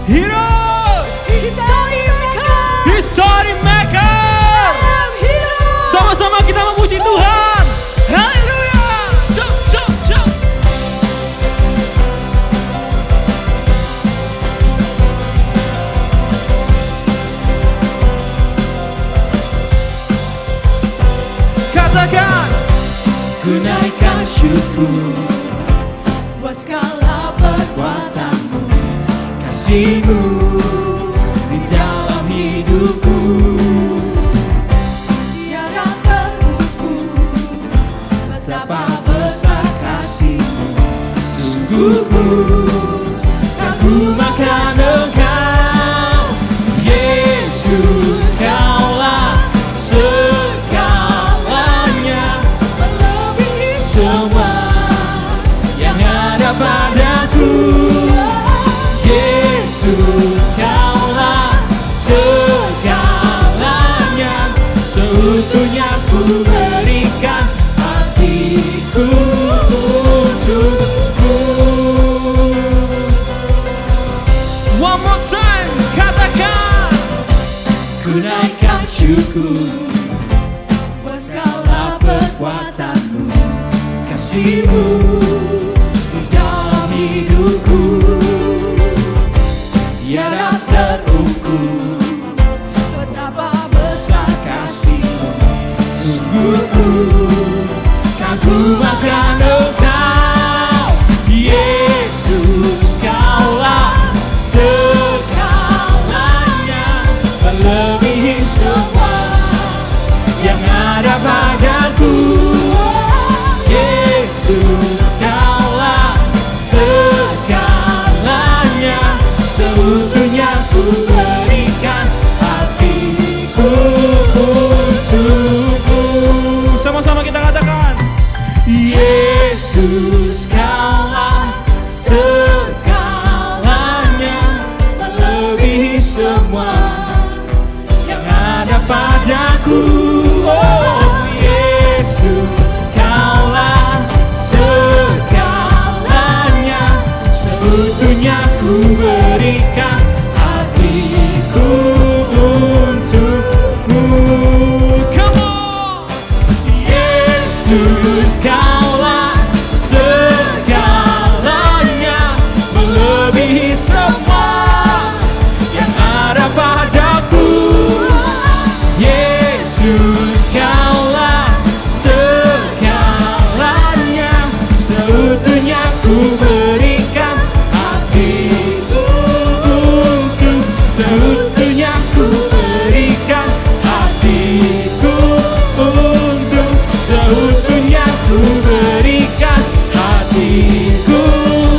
Hero, History maker. History maker. Sama-sama kita memuji Tuhan. Haleluya. Jump, jump, jump. Katakan, ku naikkan syukur buat segala perbuatanmu, kasih-Mu di dalam hidupku. Tiada terukur betapa besar kasih-Mu. Sungguh kan ku makan Engkau, Yesus, Kaulah segalanya, melebihi semua yang ada padaku. Yesus, Kaulah segalanya, seutuhnya ku berikan hatiku untukmu. One more time, katakan, ku naikkan syukur buat segala perbuatanmu, kasih-Mu di dalam hidupku. Tiada terukur betapa besar kasih-Mu. Sungguh kan ku makan Engkau, Yesus, Kaulah segalanya, melebihi semua yang ada padaku. Yesus, Kaulah segalanya, seutuhnya ku berikan hatiku untukmu. Sama-sama kita katakan, Yesus, Kaulah segalanya, melebihi semua yang ada padaku. Oh, Yesus, Kaulah segalanya, seutuhnya ku berikan hatiku untukmu. Come on, Yesus, Kaulah segalanya, melebihi semua yang ada padaku. Yesus, Kaulah segalanya, seutuhnya ku berikan hatiku untuk, seutuhnya ku berikan hatiku untuk, seutuhnya ku berikan hatiku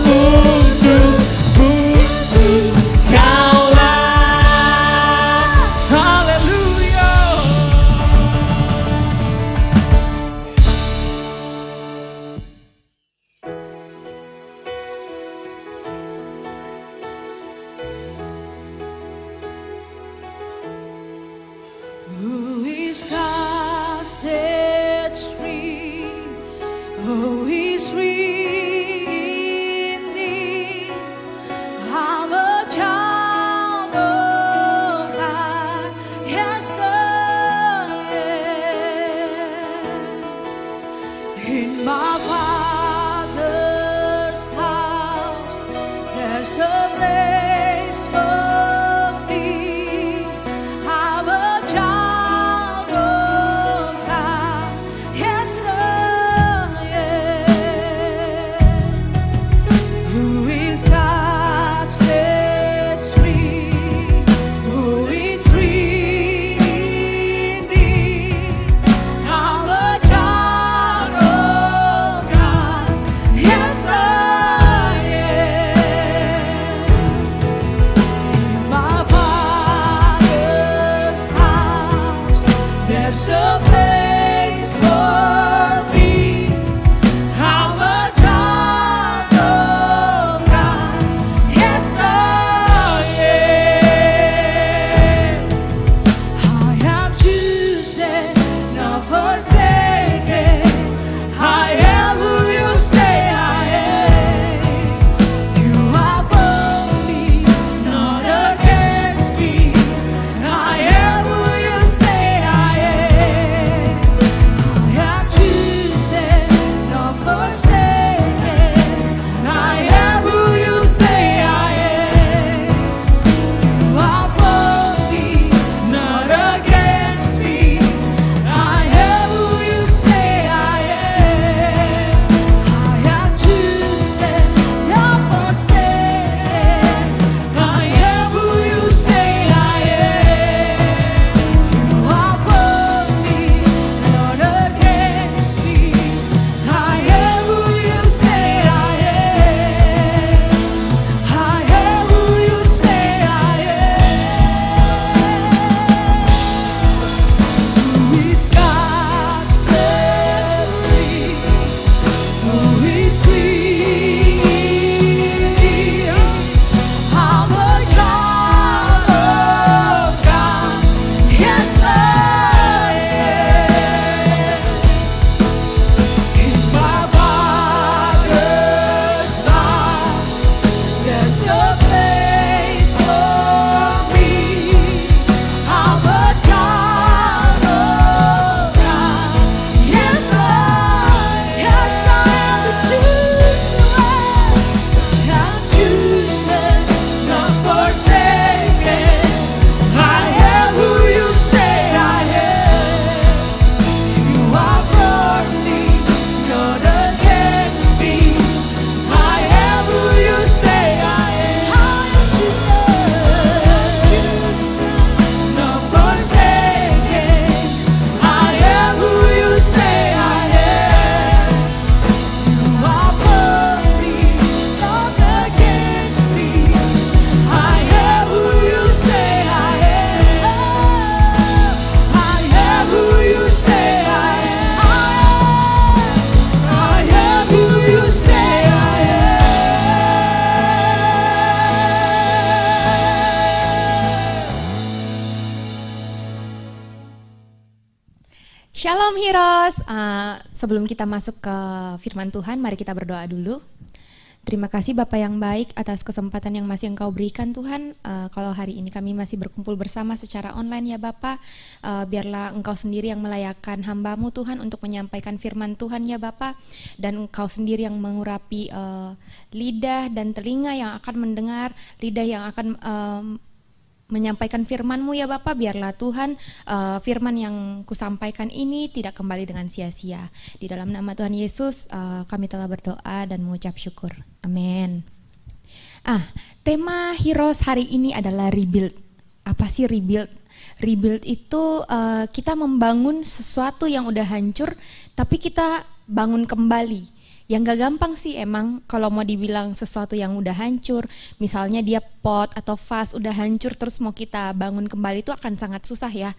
untukmu. Yesus, Kaulah. Haleluya. Who is God sets free? Who is free indeed? I'm a child of God. Yes, I am. In my Father's house, there's a place for me. I'm a child of God. Yes, I am. Who is God sets free? Who is free indeed? I'm a child of God. Yes, I am. Shalom Heroes. Sebelum kita masuk ke firman Tuhan, mari kita berdoa dulu. Terima kasih Bapa yang baik atas kesempatan yang masih Engkau berikan Tuhan. Kalau hari ini kami masih berkumpul bersama secara online ya Bapa, biarlah Engkau sendiri yang melayakkan hamba-Mu Tuhan untuk menyampaikan firman Tuhan ya Bapa, dan Engkau sendiri yang mengurapi lidah dan telinga yang akan mendengar, lidah yang akan menyampaikan firman-Mu ya Bapa. Biarlah Tuhan firman yang kusampaikan ini tidak kembali dengan sia-sia. Di dalam nama Tuhan Yesus kami telah berdoa dan mengucap syukur. Amin. Tema Heroes hari ini adalah rebuild. Apa sih rebuild? Rebuild itu kita membangun sesuatu yang udah hancur, tapi kita bangun kembali. Yang gak gampang sih emang kalau mau dibilang sesuatu yang udah hancur, misalnya dia pot atau vas udah hancur terus mau kita bangun kembali, itu akan sangat susah ya.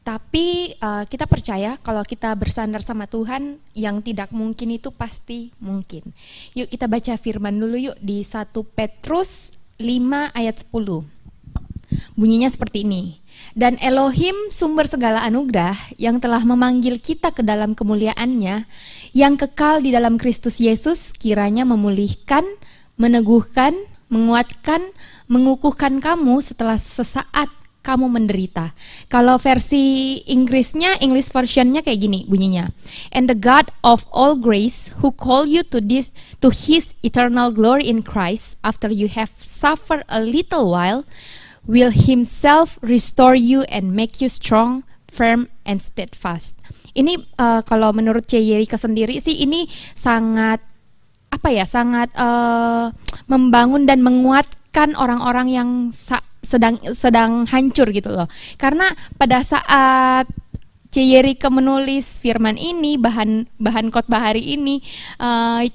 Tapi kita percaya kalau kita bersandar sama Tuhan, yang tidak mungkin itu pasti mungkin. Yuk kita baca firman dulu yuk di 1 Petrus 5 ayat 10. Bunyinya seperti ini. Dan Elohim sumber segala anugerah yang telah memanggil kita ke dalam kemuliaan-Nya yang kekal di dalam Kristus Yesus, kiranya memulihkan, meneguhkan, menguatkan, mengukuhkan kamu setelah sesaat kamu menderita. Kalau versi Inggrisnya, English versionnya kayak gini bunyinya. And the God of all grace, who call you to His eternal glory in Christ, after you have suffered a little while, will Himself restore you and make you strong, firm, and steadfast. Ini kalau menurut C. Yerika sendiri sih ini sangat sangat membangun dan menguatkan orang-orang yang sedang hancur gitu loh. Karena pada saat C. Yerika menulis firman ini, bahan khotbah hari ini,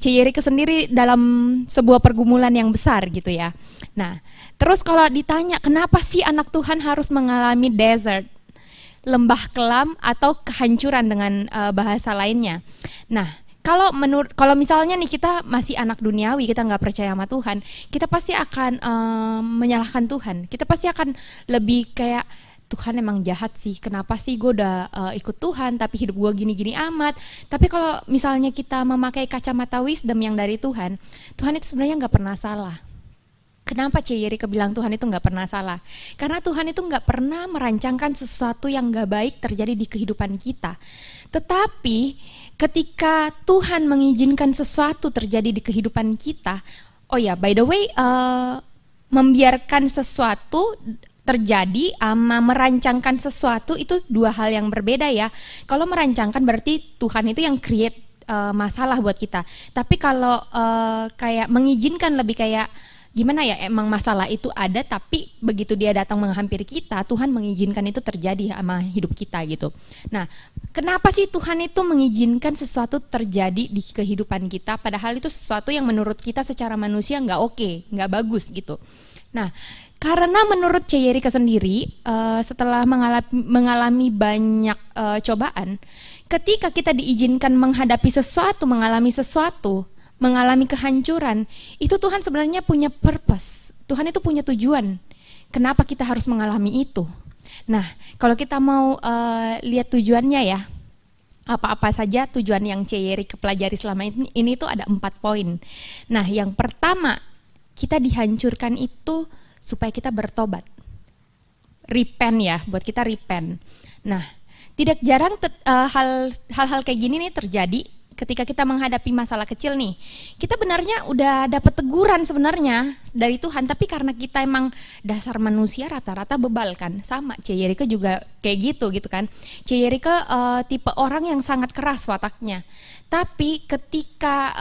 C. Yerika sendiri dalam sebuah pergumulan yang besar gitu ya. Nah, terus kalau ditanya kenapa sih anak Tuhan harus mengalami desert, lembah kelam atau kehancuran dengan bahasa lainnya. Nah, kalau misalnya nih kita masih anak duniawi, kita nggak percaya sama Tuhan, kita pasti akan menyalahkan Tuhan. Kita pasti akan lebih kayak, Tuhan emang jahat sih, kenapa sih gue udah ikut Tuhan tapi hidup gue gini-gini amat. Tapi kalau misalnya kita memakai kacamata wisdom yang dari Tuhan, Tuhan itu sebenarnya nggak pernah salah. Kenapa C. Yerika bilang Tuhan itu nggak pernah salah? Karena Tuhan itu nggak pernah merancangkan sesuatu yang nggak baik terjadi di kehidupan kita. Tetapi ketika Tuhan mengizinkan sesuatu terjadi di kehidupan kita, oh ya by the way, membiarkan sesuatu terjadi sama merancangkan sesuatu itu dua hal yang berbeda ya. Kalau merancangkan berarti Tuhan itu yang create masalah buat kita. Tapi kalau kayak mengizinkan lebih kayak gimana ya, emang masalah itu ada tapi begitu dia datang menghampiri kita, Tuhan mengizinkan itu terjadi sama hidup kita gitu. Nah, kenapa sih Tuhan itu mengizinkan sesuatu terjadi di kehidupan kita padahal itu sesuatu yang menurut kita secara manusia nggak oke, nggak bagus gitu. Nah, karena menurut C. Yerika sendiri setelah mengalami banyak cobaan, ketika kita diizinkan menghadapi sesuatu, mengalami sesuatu, mengalami kehancuran, itu Tuhan sebenarnya punya purpose. Tuhan itu punya tujuan. Kenapa kita harus mengalami itu? Nah, kalau kita mau lihat tujuannya ya, apa-apa saja tujuan yang C. Yerika pelajari selama ini itu ada 4 poin. Nah, yang pertama, kita dihancurkan itu supaya kita bertobat. Repent ya, buat kita repent. Nah, tidak jarang hal-hal kayak gini nih terjadi ketika kita menghadapi masalah kecil nih. Kita benarnya udah dapat teguran sebenarnya dari Tuhan, tapi karena kita emang dasar manusia rata-rata bebal kan. Sama C. Yerika juga kayak gitu kan. C. Yerika tipe orang yang sangat keras wataknya. Tapi ketika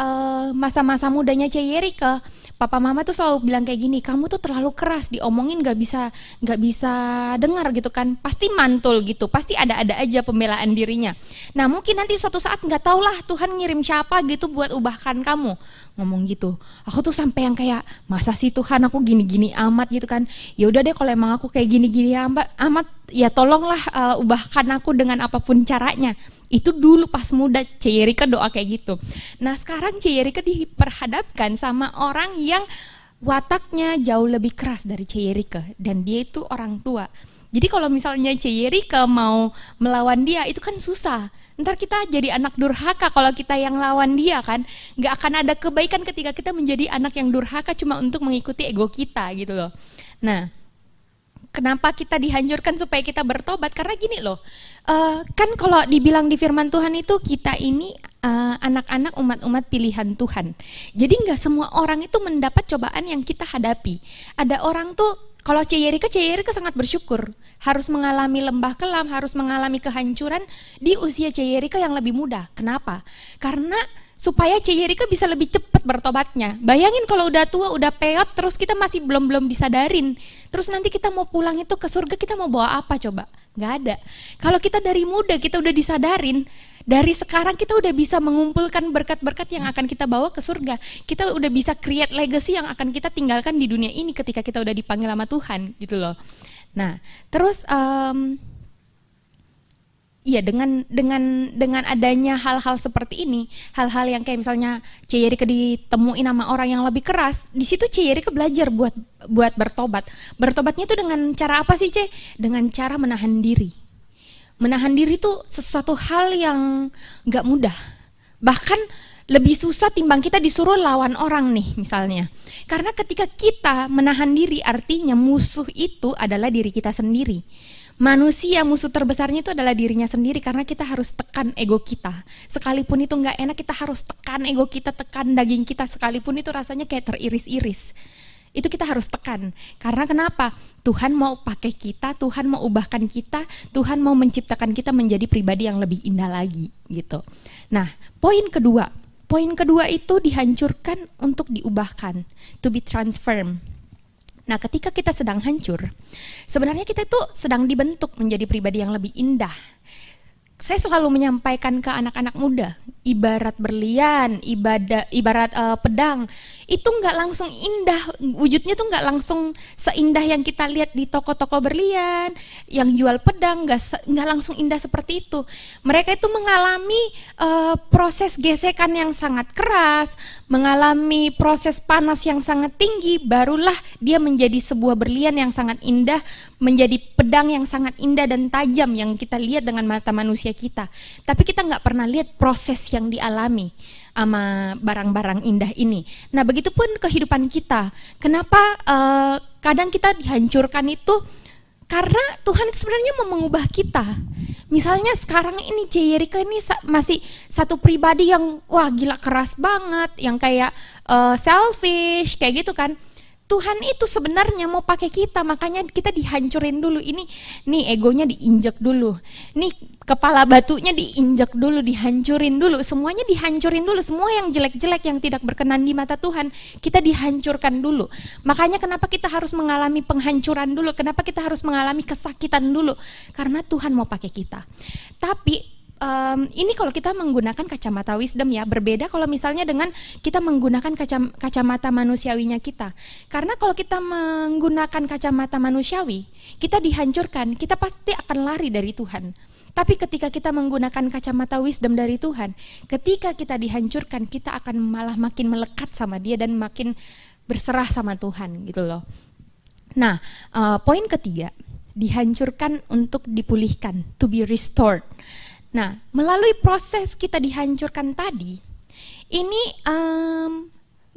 masa-masa mudanya C. Yerika, papa mama tuh selalu bilang kayak gini, kamu tuh terlalu keras, diomongin nggak bisa dengar gitu kan, pasti mantul gitu, pasti ada aja pembelaan dirinya. Nah mungkin nanti suatu saat nggak tau lah Tuhan ngirim siapa gitu buat ubahkan kamu, ngomong gitu. Aku tuh sampai yang kayak, masa sih Tuhan aku gini-gini amat gitu kan. Ya udah deh kalau emang aku kayak gini-gini amat, ya tolonglah ubahkan aku dengan apapun caranya. Itu dulu pas muda C. Yerika doa kayak gitu. Nah sekarang C. Yerika diperhadapkan sama orang yang wataknya jauh lebih keras dari C. Yerika, dan dia itu orang tua. Jadi kalau misalnya C. Yerika mau melawan dia itu kan susah. Ntar kita jadi anak durhaka kalau kita yang lawan dia kan. Nggak akan ada kebaikan ketika kita menjadi anak yang durhaka cuma untuk mengikuti ego kita gitu loh. Nah, kenapa kita dihancurkan supaya kita bertobat? Karena gini loh, kan kalau dibilang di firman Tuhan itu kita ini anak-anak umat-umat pilihan Tuhan. Jadi nggak semua orang itu mendapat cobaan yang kita hadapi. Ada orang tuh, kalau Ceyerika sangat bersyukur harus mengalami lembah kelam, harus mengalami kehancuran di usia Ceyerika yang lebih muda. Kenapa? Karena supaya Ceyerika bisa lebih cepat bertobatnya. Bayangin kalau udah tua, udah peot, terus kita masih belum disadarin. Terus nanti kita mau pulang itu ke surga, kita mau bawa apa coba? Nggak ada. Kalau kita dari muda kita udah disadarin, dari sekarang kita udah bisa mengumpulkan berkat-berkat yang akan kita bawa ke surga. Kita udah bisa create legacy yang akan kita tinggalkan di dunia ini ketika kita udah dipanggil sama Tuhan gitu loh. Nah, terus iya dengan adanya hal-hal seperti ini, hal-hal yang kayak misalnya Ceyerika ditemuin sama orang yang lebih keras, di situ Ceyerika belajar buat bertobat. Bertobatnya itu dengan cara apa sih, Ce? Dengan cara menahan diri. Menahan diri itu sesuatu hal yang nggak mudah. Bahkan lebih susah timbang kita disuruh lawan orang nih misalnya. Karena ketika kita menahan diri artinya musuh itu adalah diri kita sendiri. Manusia musuh terbesarnya itu adalah dirinya sendiri karena kita harus tekan ego kita. Sekalipun itu nggak enak kita harus tekan ego kita, tekan daging kita sekalipun itu rasanya kayak teriris-iris. Itu kita harus tekan. Karena kenapa? Tuhan mau pakai kita, Tuhan mau ubahkan kita, Tuhan mau menciptakan kita menjadi pribadi yang lebih indah lagi gitu. Nah, poin kedua itu dihancurkan untuk diubahkan, to be transformed. Nah, ketika kita sedang hancur, sebenarnya kita itu sedang dibentuk menjadi pribadi yang lebih indah. Saya selalu menyampaikan ke anak-anak muda, ibarat berlian, ibarat pedang, itu nggak langsung indah, wujudnya tuh nggak langsung seindah yang kita lihat di toko-toko berlian, yang jual pedang, nggak langsung indah seperti itu. Mereka itu mengalami proses gesekan yang sangat keras, mengalami proses panas yang sangat tinggi, barulah dia menjadi sebuah berlian yang sangat indah, menjadi pedang yang sangat indah dan tajam yang kita lihat dengan mata manusia kita. Tapi kita nggak pernah lihat proses yang dialami sama barang-barang indah ini. Nah, begitupun kehidupan kita. Kenapa kadang kita dihancurkan itu? Karena Tuhan itu sebenarnya mau mengubah kita. Misalnya sekarang ini Ceyerika ini masih satu pribadi yang wah gila keras banget, yang kayak selfish kayak gitu kan. Tuhan itu sebenarnya mau pakai kita, makanya kita dihancurin dulu. Nih egonya diinjak dulu, nih kepala batunya diinjak dulu, dihancurin dulu, semuanya dihancurin dulu, semua yang jelek-jelek yang tidak berkenan di mata Tuhan kita dihancurkan dulu. Makanya kenapa kita harus mengalami penghancuran dulu, kenapa kita harus mengalami kesakitan dulu, karena Tuhan mau pakai kita. Tapi ini kalau kita menggunakan kacamata wisdom ya, berbeda kalau misalnya dengan kita menggunakan kacamata manusiawinya kita. Karena kalau kita menggunakan kacamata manusiawi, kita dihancurkan, kita pasti akan lari dari Tuhan. Tapi ketika kita menggunakan kacamata wisdom dari Tuhan, ketika kita dihancurkan, kita akan malah makin melekat sama Dia dan makin berserah sama Tuhan gitu loh. Nah, poin ketiga, dihancurkan untuk dipulihkan, to be restored. Nah, melalui proses kita dihancurkan tadi, ini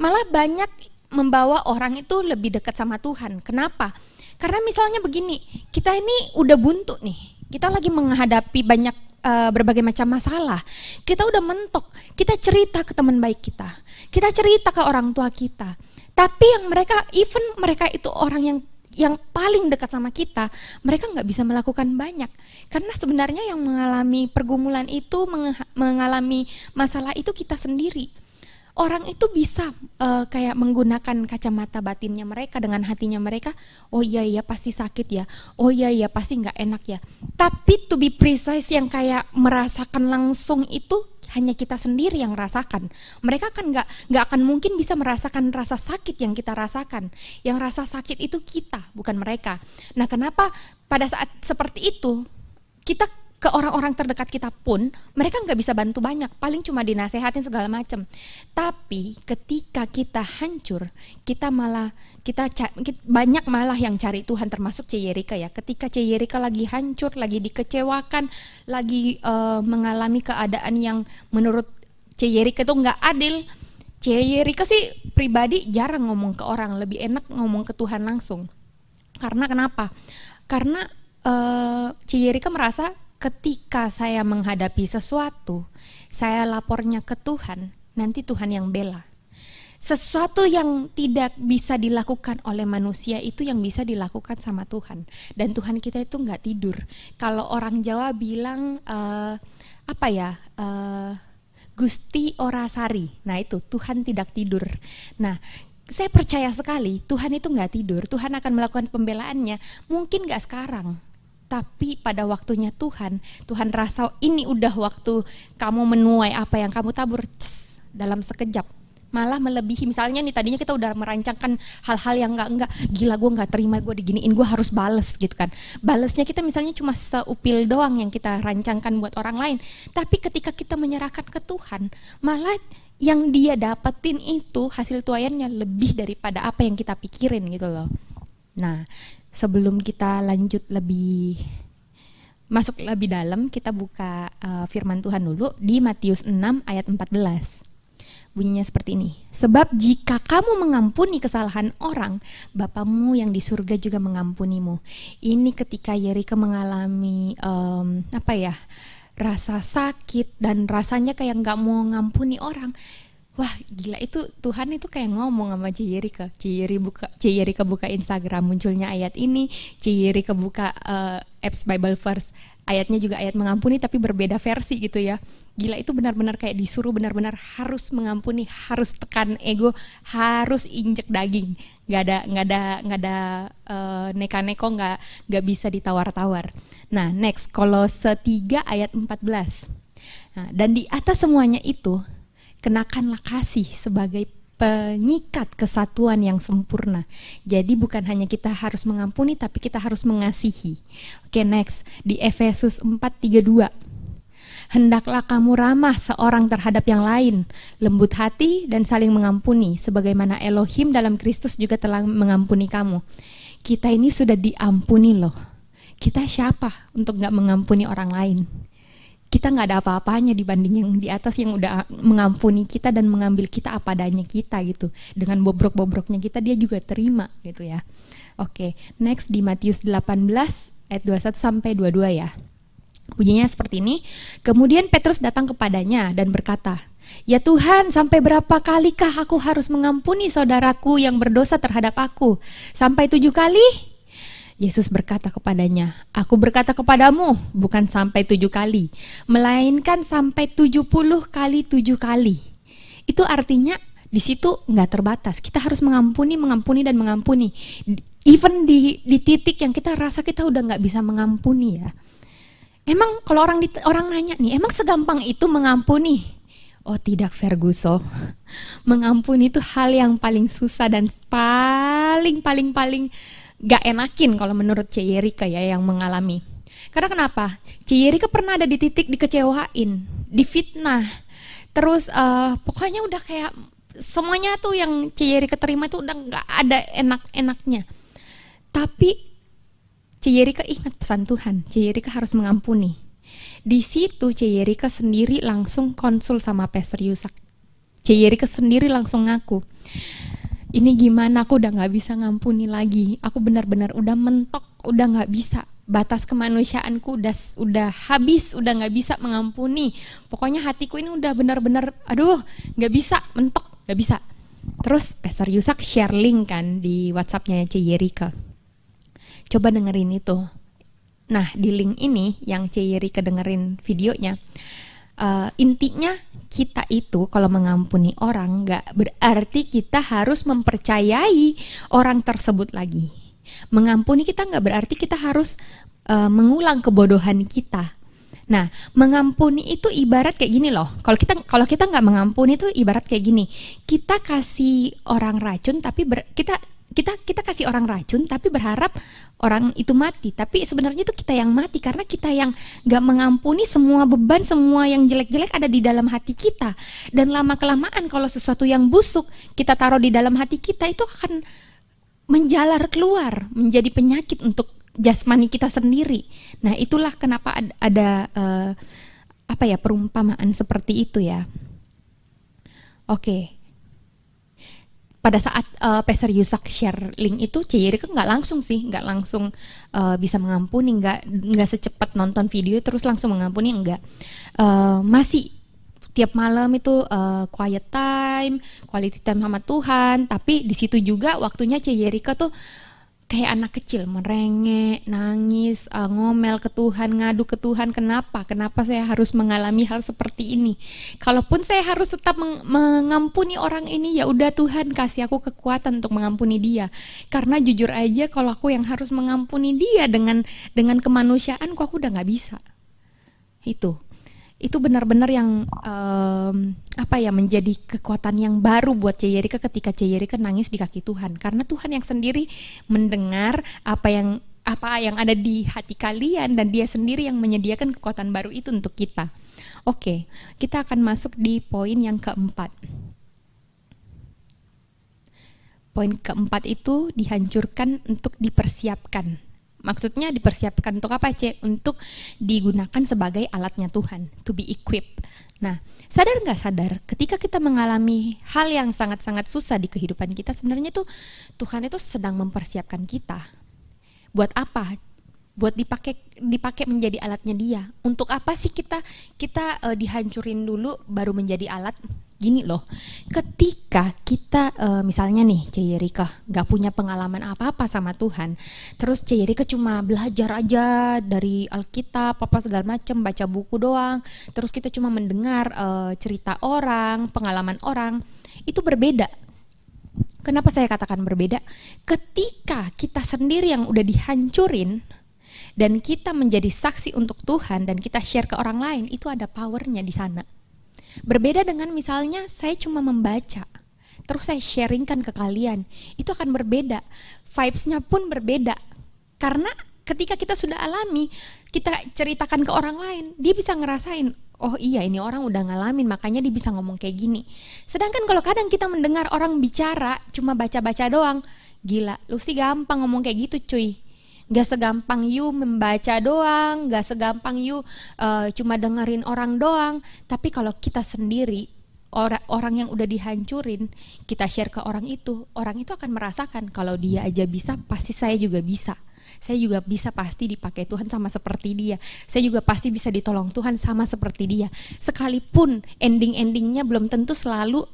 malah banyak membawa orang itu lebih dekat sama Tuhan. Kenapa? Karena misalnya begini, kita ini udah buntu nih, kita lagi menghadapi banyak berbagai macam masalah, kita udah mentok, kita cerita ke teman baik kita cerita ke orang tua kita, tapi yang mereka itu orang yang paling dekat sama kita, mereka nggak bisa melakukan banyak. Karena sebenarnya yang mengalami pergumulan itu, mengalami masalah itu kita sendiri. Orang itu bisa kayak menggunakan kacamata batinnya mereka dengan hatinya mereka, oh iya pasti sakit ya, oh iya pasti nggak enak ya. Tapi to be precise yang kayak merasakan langsung itu hanya kita sendiri yang rasakan. Mereka kan nggak akan mungkin bisa merasakan rasa sakit yang kita rasakan. Yang rasa sakit itu kita, bukan mereka. Nah, kenapa pada saat seperti itu kita ke orang-orang terdekat kita pun mereka nggak bisa bantu banyak, paling cuma dinasehatin segala macam. Tapi ketika kita hancur, banyak malah yang cari Tuhan, termasuk C. Yerika ya. Ketika C. Yerika lagi hancur, lagi dikecewakan, lagi mengalami keadaan yang menurut C. Yerika itu nggak adil, C. Yerika sih pribadi jarang ngomong ke orang, lebih enak ngomong ke Tuhan langsung. Karena kenapa? Karena C. Yerika merasa ketika saya menghadapi sesuatu, saya lapornya ke Tuhan, nanti Tuhan yang bela. Sesuatu yang tidak bisa dilakukan oleh manusia itu yang bisa dilakukan sama Tuhan. Dan Tuhan kita itu nggak tidur. Kalau orang Jawa bilang Gusti ora sari. Nah itu Tuhan tidak tidur. Nah saya percaya sekali Tuhan itu nggak tidur. Tuhan akan melakukan pembelaannya. Mungkin nggak sekarang, tapi pada waktunya Tuhan rasa ini udah waktu kamu menuai apa yang kamu tabur dalam sekejap. Malah melebihi, misalnya nih tadinya kita udah merancangkan hal-hal yang enggak, gila gue nggak terima, gue diginiin, gue harus bales gitu kan. Balesnya kita misalnya cuma seupil doang yang kita rancangkan buat orang lain. Tapi ketika kita menyerahkan ke Tuhan, malah yang dia dapetin itu hasil tuaiannya lebih daripada apa yang kita pikirin gitu loh. Nah, sebelum kita lanjut masuk lebih dalam, kita buka firman Tuhan dulu di Matius 6 ayat 14. Bunyinya seperti ini. Sebab jika kamu mengampuni kesalahan orang, Bapamu yang di surga juga mengampunimu. Ini ketika Yerika mengalami rasa sakit dan rasanya kayak nggak mau ngampuni orang. Wah gila, itu Tuhan itu kayak ngomong sama C. Yerika buka Instagram, munculnya ayat ini. C. Yerika buka apps Bible Verse, ayatnya juga ayat mengampuni tapi berbeda versi gitu ya. Gila, itu benar-benar kayak disuruh benar-benar harus mengampuni, harus tekan ego, harus injek daging. Nggak ada neka-neko, nggak bisa ditawar-tawar. Nah next, Kolose 3 ayat 14. Nah, dan di atas semuanya itu kenakanlah kasih sebagai pengikat kesatuan yang sempurna. Jadi bukan hanya kita harus mengampuni, tapi kita harus mengasihi. Oke, next, di Efesus 4:32. Hendaklah kamu ramah seorang terhadap yang lain, lembut hati dan saling mengampuni, sebagaimana Elohim dalam Kristus juga telah mengampuni kamu. Kita ini sudah diampuni loh. Kita siapa untuk gak mengampuni orang lain? Kita nggak ada apa-apanya dibanding yang di atas yang udah mengampuni kita dan mengambil kita apa adanya kita gitu. Dengan bobrok-bobroknya kita, dia juga terima gitu ya. Oke, next di Matius 18 ayat 21 sampai 22 ya. Bunyinya seperti ini. Kemudian Petrus datang kepadanya dan berkata, "Ya Tuhan, sampai berapa kalikah aku harus mengampuni saudaraku yang berdosa terhadap aku? Sampai 7 kali?" Yesus berkata kepadanya, "Aku berkata kepadamu, bukan sampai 7 kali, melainkan sampai 70 kali 7 kali. Itu artinya di situ nggak terbatas. Kita harus mengampuni dan mengampuni. Even di titik yang kita rasa kita udah nggak bisa mengampuni ya. Emang kalau orang nanya nih, emang segampang itu mengampuni? Oh tidak, Ferguson. Mengampuni itu hal yang paling susah dan paling gak enakin kalau menurut C. Yerika ya yang mengalami. Karena kenapa? C. Yerika pernah ada di titik dikecewain, difitnah. Terus pokoknya udah kayak semuanya tuh yang C. Yerika terima itu udah gak ada enak-enaknya. Tapi C. Yerika ingat pesan Tuhan, C. Yerika harus mengampuni. Di situ C. Yerika sendiri langsung konsul sama Pastor Yusak. C. Yerika sendiri langsung ngaku, ini gimana, aku udah gak bisa ngampuni lagi. Aku benar-benar udah mentok, udah gak bisa. Batas kemanusiaanku udah habis, udah gak bisa mengampuni. Pokoknya hatiku ini udah benar-benar, aduh gak bisa, mentok, gak bisa. Terus Pastor Yusak share link kan di WhatsAppnya C. Yerika. Coba dengerin itu. Nah di link ini yang C. Yerika dengerin videonya, intinya kita itu kalau mengampuni orang gak berarti kita harus mempercayai orang tersebut lagi. Mengampuni kita gak berarti kita harus mengulang kebodohan kita. Nah, mengampuni itu ibarat kayak gini loh. Kalau kita nggak mengampuni itu ibarat kayak gini. Kita kasih orang racun tapi kita kasih orang racun tapi berharap orang itu mati, tapi sebenarnya itu kita yang mati karena kita yang gak mengampuni semua beban, semua yang jelek-jelek ada di dalam hati kita. Dan lama-kelamaan kalau sesuatu yang busuk kita taruh di dalam hati kita, itu akan menjalar keluar menjadi penyakit untuk jasmani kita sendiri. Nah, itulah kenapa ada perumpamaan seperti itu ya. Oke. Pada saat Pastor Yusak share link itu, Ceyerika nggak langsung bisa mengampuni, nggak secepat nonton video terus langsung mengampuni, enggak. Masih tiap malam itu quiet time, quality time sama Tuhan. Tapi di situ juga waktunya Ceyerika tuh kayak anak kecil, merengek, nangis, ngomel ke Tuhan, ngadu ke Tuhan, kenapa saya harus mengalami hal seperti ini. Kalaupun saya harus tetap mengampuni orang ini, ya udah Tuhan kasih aku kekuatan untuk mengampuni dia. Karena jujur aja kalau aku yang harus mengampuni dia dengan kemanusiaanku, aku udah nggak bisa. Itu benar-benar yang menjadi kekuatan yang baru buat Ceyerika ketika Ceyerika nangis di kaki Tuhan, karena Tuhan yang sendiri mendengar apa yang ada di hati kalian, dan dia sendiri yang menyediakan kekuatan baru itu untuk kita. Oke, kita akan masuk di poin yang keempat. Poin keempat itu dihancurkan untuk dipersiapkan. Maksudnya dipersiapkan untuk apa, C? Untuk digunakan sebagai alatnya Tuhan, to be equipped. Nah, sadar nggak sadar, ketika kita mengalami hal yang sangat-sangat susah di kehidupan kita, sebenarnya tuh Tuhan itu sedang mempersiapkan kita. Buat apa? Buat dipakai menjadi alatnya Dia. Untuk apa sih kita dihancurin dulu baru menjadi alat? Gini loh, ketika kita misalnya nih Ceyerika gak punya pengalaman apa-apa sama Tuhan, terus Ceyerika cuma belajar aja dari Alkitab, segala macam, baca buku doang, terus kita cuma mendengar cerita orang, pengalaman orang, itu berbeda. Kenapa saya katakan berbeda? Ketika kita sendiri yang udah dihancurin dan kita menjadi saksi untuk Tuhan dan kita share ke orang lain, itu ada powernya di sana. Berbeda dengan misalnya saya cuma membaca, terus saya sharingkan ke kalian, itu akan berbeda, vibes-nya pun berbeda. Karena ketika kita sudah alami, kita ceritakan ke orang lain, dia bisa ngerasain, oh iya ini orang udah ngalamin, makanya dia bisa ngomong kayak gini. Sedangkan kalau kadang kita mendengar orang bicara, cuma baca-baca doang, gila, lu sih gampang ngomong kayak gitu cuy. Gak segampang you membaca doang, gak segampang you cuma dengerin orang doang. Tapi kalau kita sendiri, orang yang udah dihancurin, kita share ke orang itu akan merasakan kalau dia aja bisa, pasti saya juga bisa. Saya juga bisa pasti dipakai Tuhan sama seperti dia. Saya juga pasti bisa ditolong Tuhan sama seperti dia. Sekalipun ending-endingnya belum tentu selalu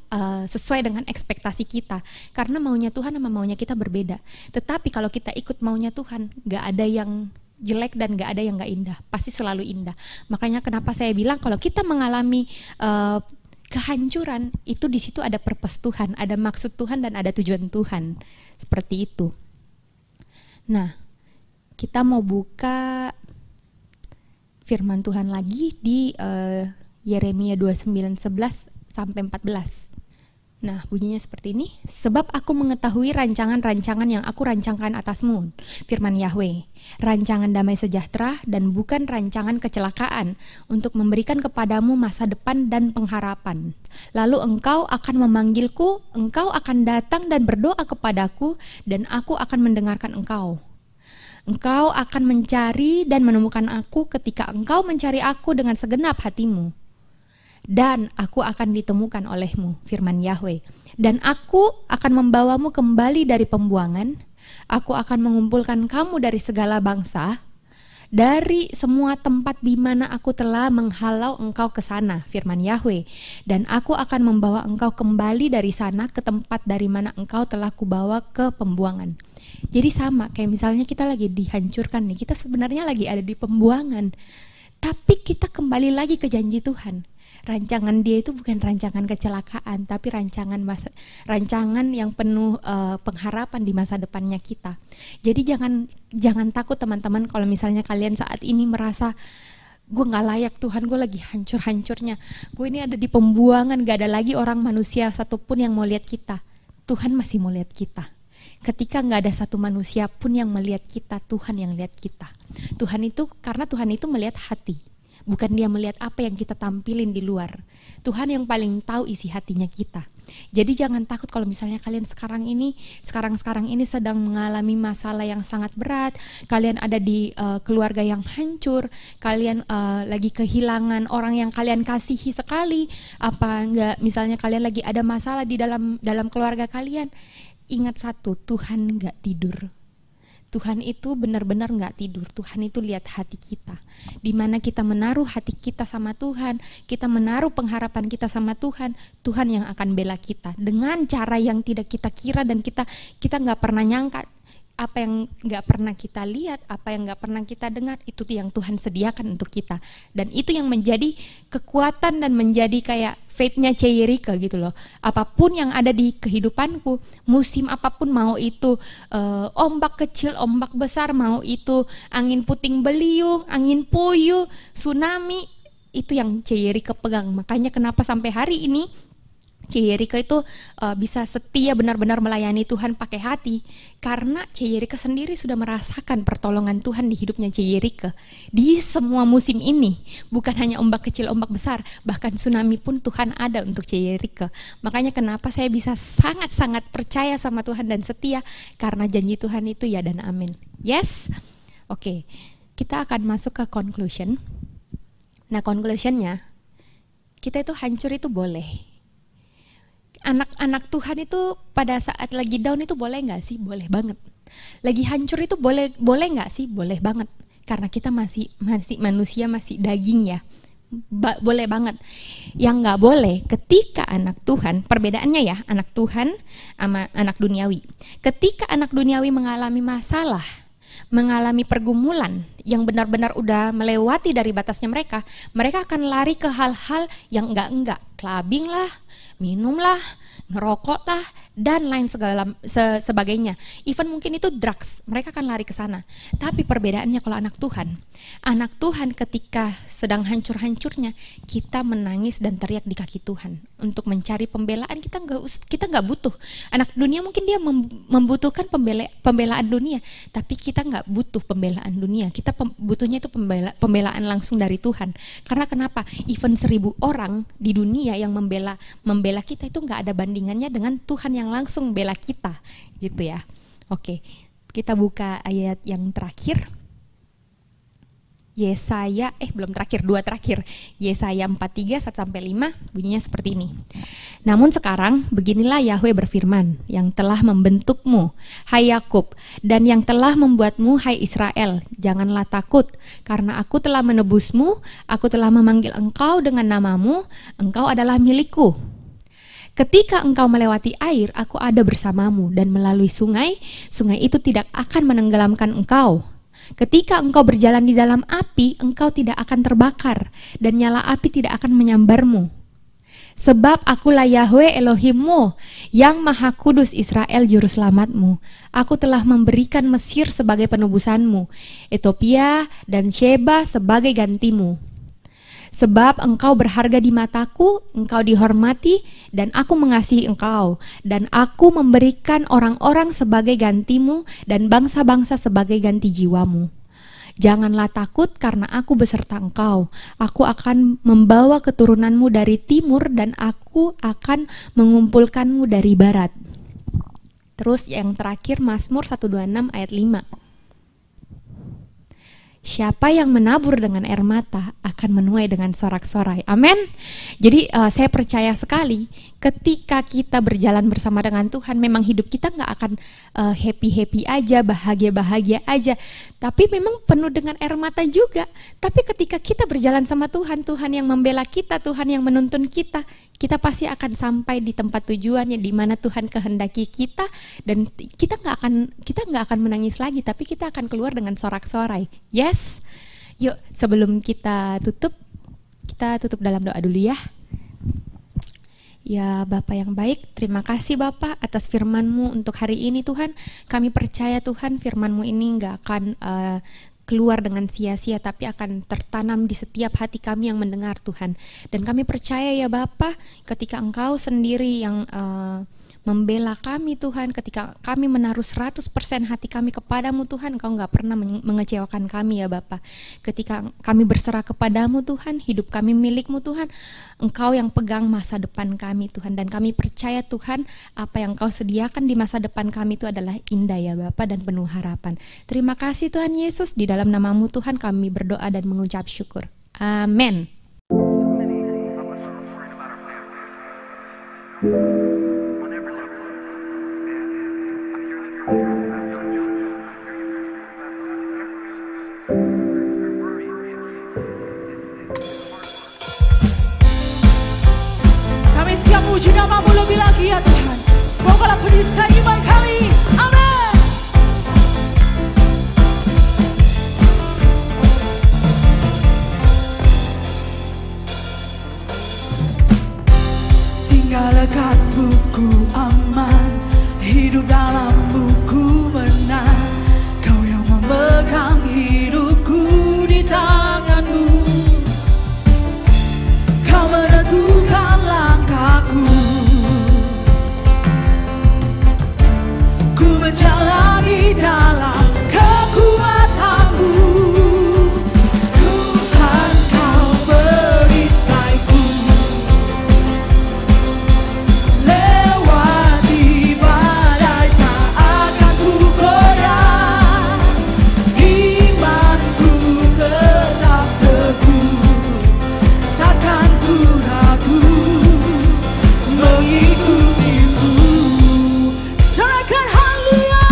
sesuai dengan ekspektasi kita. Karena maunya Tuhan sama maunya kita berbeda. Tetapi kalau kita ikut maunya Tuhan, gak ada yang jelek dan gak ada yang gak indah. Pasti selalu indah. Makanya kenapa saya bilang kalau kita mengalami kehancuran, itu di situ ada purpose Tuhan, ada maksud Tuhan dan ada tujuan Tuhan. Seperti itu. Nah, kita mau buka firman Tuhan lagi di Yeremia 29:11 sampai 14. Nah, bunyinya seperti ini. Sebab aku mengetahui rancangan-rancangan yang aku rancangkan atasmu, firman Yahweh, rancangan damai sejahtera dan bukan rancangan kecelakaan, untuk memberikan kepadamu masa depan dan pengharapan. Lalu engkau akan memanggilku, engkau akan datang dan berdoa kepadaku, dan aku akan mendengarkan engkau. Engkau akan mencari dan menemukan aku ketika engkau mencari aku dengan segenap hatimu. Dan aku akan ditemukan olehmu, firman Yahweh. Dan aku akan membawamu kembali dari pembuangan. Aku akan mengumpulkan kamu dari segala bangsa, dari semua tempat di mana aku telah menghalau engkau ke sana, firman Yahweh. Dan aku akan membawa engkau kembali dari sana ke tempat dari mana engkau telah kubawa ke pembuangan. Jadi sama, kayak misalnya kita lagi dihancurkan nih, kita sebenarnya lagi ada di pembuangan, tapi kita kembali lagi ke janji Tuhan. Rancangan Dia itu bukan rancangan kecelakaan, tapi rancangan yang penuh pengharapan di masa depannya kita. Jadi jangan takut teman-teman kalau misalnya kalian saat ini merasa gue gak layak Tuhan, gue lagi hancur-hancurnya, gue ini ada di pembuangan, gak ada lagi orang manusia satupun yang mau lihat kita. Tuhan masih mau lihat kita. Ketika nggak ada satu manusia pun yang melihat kita, Tuhan yang lihat kita. Karena Tuhan itu melihat hati. Bukan dia melihat apa yang kita tampilin di luar. Tuhan yang paling tahu isi hatinya kita. Jadi jangan takut kalau misalnya kalian sekarang ini sedang mengalami masalah yang sangat berat, kalian ada di keluarga yang hancur, kalian lagi kehilangan orang yang kalian kasihi sekali, misalnya kalian lagi ada masalah di dalam keluarga kalian. Ingat satu, Tuhan nggak tidur. Tuhan itu benar-benar nggak tidur. Tuhan itu lihat hati kita. Di mana kita menaruh hati kita sama Tuhan, kita menaruh pengharapan kita sama Tuhan, Tuhan yang akan bela kita dengan cara yang tidak kita kira dan kita nggak pernah nyangka. Apa yang nggak pernah kita lihat, apa yang nggak pernah kita dengar, itu yang Tuhan sediakan untuk kita. Dan itu yang menjadi kekuatan dan menjadi kayak faith-nya Ceyerika gitu loh. Apapun yang ada di kehidupanku, musim apapun, mau itu ombak kecil, ombak besar, mau itu angin puting beliung, angin puyuh, tsunami, itu yang Ceyerika pegang. Makanya kenapa sampai hari ini Ceyerika itu bisa setia benar-benar melayani Tuhan pakai hati, karena Ceyerika sendiri sudah merasakan pertolongan Tuhan di hidupnya Ceyerika di semua musim ini. Bukan hanya ombak kecil, ombak besar, bahkan tsunami pun Tuhan ada untuk Ceyerika. Makanya kenapa saya bisa sangat-sangat percaya sama Tuhan dan setia, karena janji Tuhan itu ya dan amin. Yes? Oke, kita akan masuk ke conclusion. Nah, conclusionnya, kita itu hancur itu boleh. Anak-anak Tuhan itu pada saat lagi down itu boleh nggak sih? Boleh banget. Lagi hancur itu boleh nggak sih? Boleh banget. Karena kita masih manusia, masih daging ya. Boleh banget. Yang nggak boleh ketika anak Tuhan, perbedaannya ya, anak Tuhan sama anak duniawi. Ketika anak duniawi mengalami masalah, mengalami pergumulan yang benar-benar udah melewati dari batasnya mereka akan lari ke hal-hal yang enggak, clubbing lah, minum lah, ngerokok lah, dan lain sebagainya. Even mungkin itu drugs, mereka akan lari ke sana. Tapi perbedaannya kalau anak Tuhan ketika sedang hancur-hancurnya, kita menangis dan teriak di kaki Tuhan untuk mencari pembelaan. Kita nggak butuh. Anak dunia mungkin dia membutuhkan pembelaan dunia, tapi kita nggak butuh pembelaan dunia. Kita butuhnya itu pembelaan langsung dari Tuhan. Karena kenapa? Even 1000 orang di dunia yang membela kita itu nggak ada bandingannya dengan Tuhan yang langsung bela kita, gitu ya. Oke, kita buka ayat yang terakhir. Yesaya, dua terakhir. Yesaya 43, 1-5, bunyinya seperti ini. Namun sekarang, beginilah Yahweh berfirman, yang telah membentukmu, hai Yakub, dan yang telah membuatmu, hai Israel. Janganlah takut, karena aku telah menebusmu, aku telah memanggil engkau dengan namamu, engkau adalah milikku. Ketika engkau melewati air, aku ada bersamamu, dan melalui sungai, sungai itu tidak akan menenggelamkan engkau. Ketika engkau berjalan di dalam api, engkau tidak akan terbakar, dan nyala api tidak akan menyambarmu. Sebab akulah Yahweh Elohimmu, yang maha kudus Israel juru selamatmu. Aku telah memberikan Mesir sebagai penebusanmu, Ethiopia dan Sheba sebagai gantimu. Sebab engkau berharga di mataku, engkau dihormati, dan aku mengasihi engkau. Dan aku memberikan orang-orang sebagai gantimu, dan bangsa-bangsa sebagai ganti jiwamu. Janganlah takut, karena aku beserta engkau. Aku akan membawa keturunanmu dari timur, dan aku akan mengumpulkanmu dari barat. Terus yang terakhir, Mazmur 126 ayat 5. Siapa yang menabur dengan air mata akan menuai dengan sorak-sorai. Amin. Jadi saya percaya sekali ketika kita berjalan bersama dengan Tuhan, memang hidup kita nggak akan happy-happy aja, bahagia-bahagia aja. Tapi memang penuh dengan air mata juga. Tapi ketika kita berjalan sama Tuhan, Tuhan yang membela kita, Tuhan yang menuntun kita, kita pasti akan sampai di tempat tujuannya di mana Tuhan kehendaki kita, dan kita nggak akan menangis lagi, tapi kita akan keluar dengan sorak-sorai. Yes. Yuk, sebelum kita tutup dalam doa dulu ya. Ya Bapa yang baik, terima kasih Bapa atas firman-Mu untuk hari ini Tuhan. Kami percaya Tuhan firman-Mu ini nggak akan keluar dengan sia-sia, tapi akan tertanam di setiap hati kami yang mendengar Tuhan. Dan kami percaya ya Bapa, ketika Engkau sendiri yang membela kami Tuhan. Ketika kami menaruh 100% hati kami kepadamu Tuhan, Engkau nggak pernah mengecewakan kami ya Bapa. Ketika kami berserah kepadamu Tuhan, hidup kami milikmu Tuhan, Engkau yang pegang masa depan kami Tuhan. Dan kami percaya Tuhan, apa yang Engkau sediakan di masa depan kami itu adalah indah ya Bapa dan penuh harapan. Terima kasih Tuhan Yesus, di dalam namamu Tuhan kami berdoa dan mengucap syukur. Amin. Kami siap puji namamu lebih lagi ya Tuhan. Semoga penistaan iman kami. Amin. Tinggalkan buku aman, hidup dalam buku menang. Kau yang memegang hidupku di tanganmu. Kau meneguhkan langkahku. Ku berjalan di dalam kekuatanmu. Tuhan kau perisaiku. Lewati badai tak akan ku goyah. Imanku tetap teguh. Takkan ku ragu mengikutimu. Serahkan haleluya.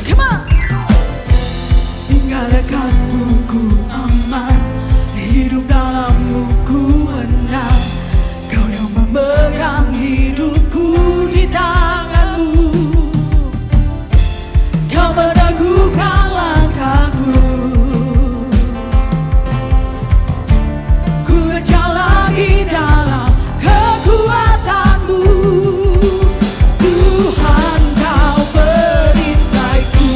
Come on. Tinggalkan buku aman, hidup dalam buku menang. Kau yang memegang hidupku di tanganmu. Kau meneguhkan langkahku. Ku berjalan di dalam kekuatanmu. Tuhan kau perisaiku.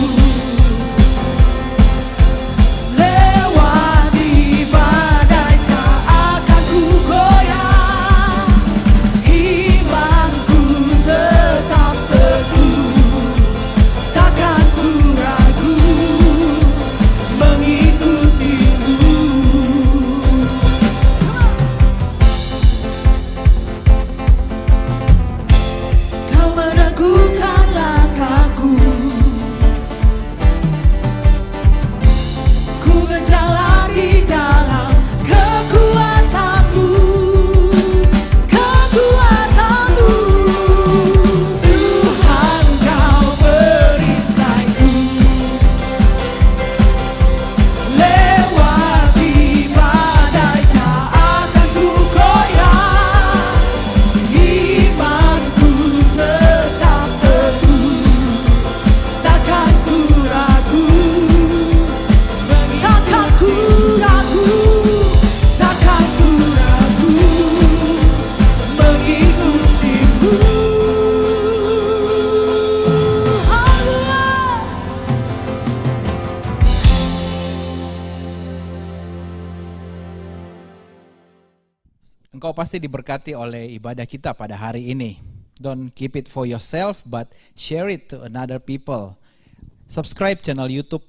Lewati badai tak akan ku goyah. Imanku tetap teguh. Takkan ku ragu mengikutimu. Kau meneguhkan langkahku. Ku berjalan di dalam kekuatanmu. Kekuatanmu. Tuhan kau perisaiku. Lewati badai tak akan ku goyah. Imanku tetap teguh. Takkan ku ragu. Takkan ku ragu. Takkan ku ragu mengikutimu. Haleluya. Engkau pasti diberkati oleh ibadah kita pada hari ini. Don't keep it for yourself, but share it to another people. Subscribe channel YouTube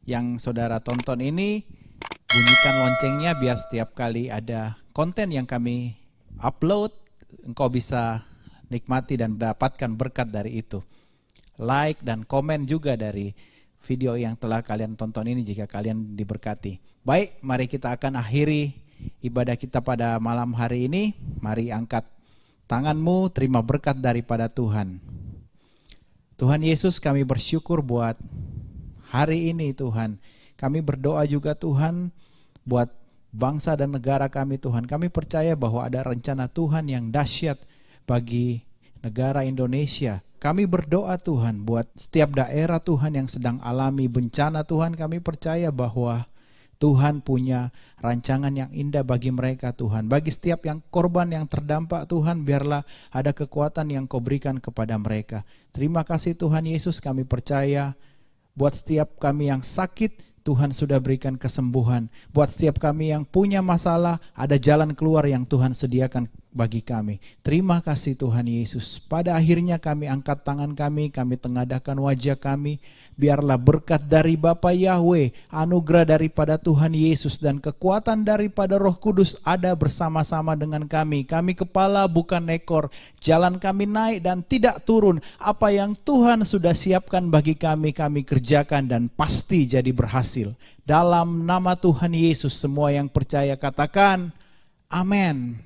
yang saudara tonton ini. Bunyikan loncengnya biar setiap kali ada konten yang kami upload, engkau bisa nikmati dan dapatkan berkat dari itu. Like dan komen juga dari video yang telah kalian tonton ini jika kalian diberkati. Baik, mari kita akan akhiri ibadah kita pada malam hari ini. Mari angkat tanganmu, terima berkat daripada Tuhan. Tuhan Yesus, kami bersyukur buat hari ini Tuhan. Kami berdoa juga Tuhan buat bangsa dan negara kami Tuhan. Kami percaya bahwa ada rencana Tuhan yang dahsyat bagi negara Indonesia. Kami berdoa Tuhan buat setiap daerah Tuhan yang sedang alami bencana Tuhan. Kami percaya bahwa Tuhan punya rancangan yang indah bagi mereka Tuhan. Bagi setiap yang korban yang terdampak Tuhan, biarlah ada kekuatan yang Kau berikan kepada mereka. Terima kasih Tuhan Yesus, kami percaya buat setiap kami yang sakit, Tuhan sudah berikan kesembuhan. Buat setiap kami yang punya masalah, ada jalan keluar yang Tuhan sediakan bagi kami. Terima kasih Tuhan Yesus. Pada akhirnya kami angkat tangan kami tengadahkan wajah kami. Biarlah berkat dari Bapa Yahweh, anugerah daripada Tuhan Yesus, dan kekuatan daripada Roh Kudus ada bersama-sama dengan kami. Kami kepala bukan ekor, jalan kami naik dan tidak turun. Apa yang Tuhan sudah siapkan bagi kami, kami kerjakan dan pasti jadi berhasil. Dalam nama Tuhan Yesus, semua yang percaya katakan, amin.